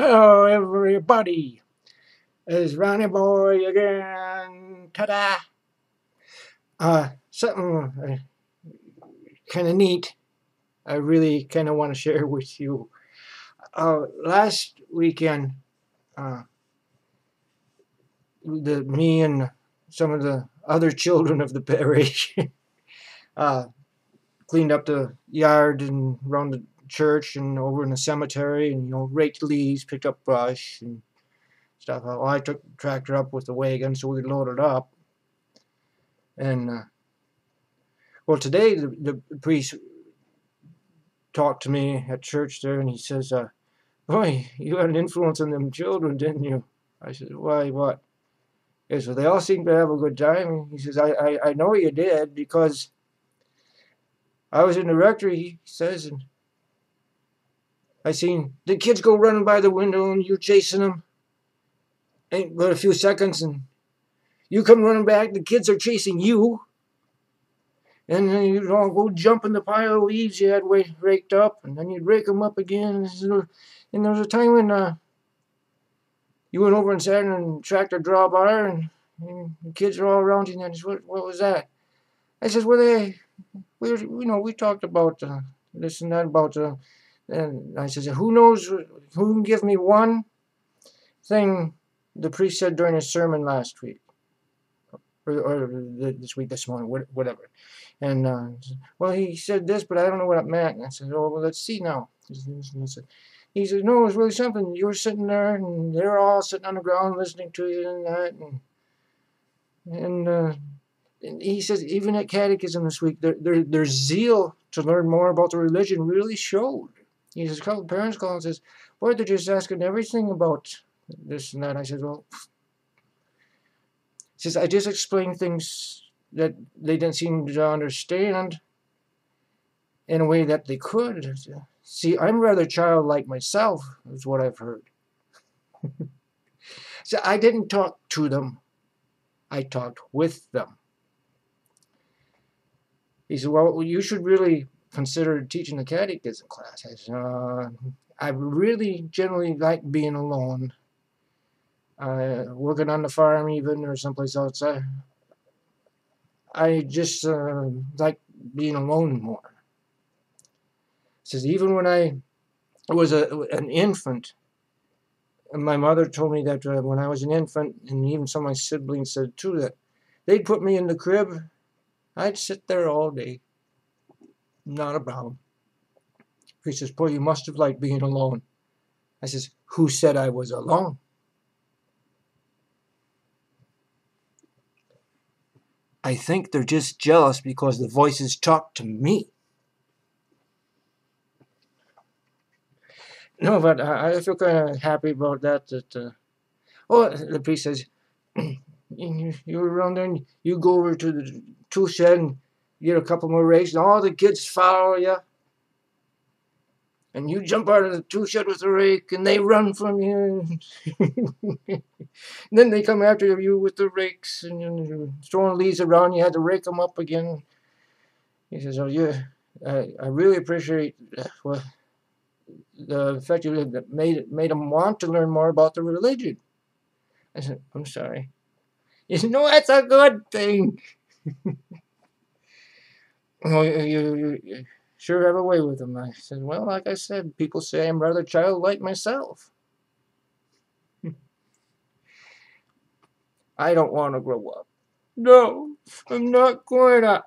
Hello, everybody. It's Ronnie Boy again. Ta-da! Something kind of neat. I really kind of want to share with you. Last weekend, uh, me and some of the other children of the parish uh, cleaned up the yard and around the church and over in the cemetery, and raked leaves, picked up brush and stuff. Well, I took the tractor up with the wagon so we could load it up. And well, today the priest talked to me at church there, and he says, "Boy, you had an influence on them children, didn't you?" I said, "Why, what?" He says, "Well, they all seem to have a good time." He says, I know you did, because I was in the rectory," he says, "and I seen the kids go running by the window, and you chasing them. Ain't but a few seconds, and you come running back, the kids are chasing you. And then you'd all go jump in the pile of leaves you had raked up, and then you'd rake them up again. And there was a time when you went over and sat in a tractor drawbar, and the kids were all around you. And I said, what was that?" I said, "Well, we talked about this and that about." And I said, "Who knows? Who can give me one thing the priest said during his sermon last week, or this morning, whatever?" And well, he said this, but I don't know what it meant. And I said, "Oh, well, let's see now." He said, "No, it was really something. You were sitting there, and they were all sitting on the ground listening to you and that." And he says, even at catechism this week, their zeal to learn more about the religion really showed. He says, a couple of parents call and says, "Boy, they're just asking everything about this and that." I said, "Well," he says, "I just explained things that they didn't seem to understand in a way that they could. See, I'm rather childlike myself," is what I've heard. So I didn't talk to them. I talked with them. He said, "Well, you should really consider teaching the catechism class." I said, "I really generally like being alone. Working on the farm even, or someplace else. I just like being alone more." He says, "Even when I was an infant, my mother told me that when I was an infant, and even some of my siblings said too, that they'd put me in the crib. I'd sit there all day. Not a problem." He says, "Boy, you must have liked being alone." I says, "Who said I was alone?" "I think they're just jealous because the voices talk to me." No, but I feel kind of happy about that. Oh, the priest says, "You were around there, and you go over to the tool shed and get a couple more rakes, and all the kids follow you. And you jump out of the tool shed with a rake, and they run from you. And then they come after you with the rakes, and you're throwing leaves around. You had to rake them up again." He says, "Oh, yeah, I really appreciate the fact you made them want to learn more about the religion." I said, "I'm sorry." He said, "No, that's a good thing." "Oh, you sure have a way with them." I said, "Well, like I said, people say I'm rather childlike myself. I don't want to grow up." "No, I'm not going to."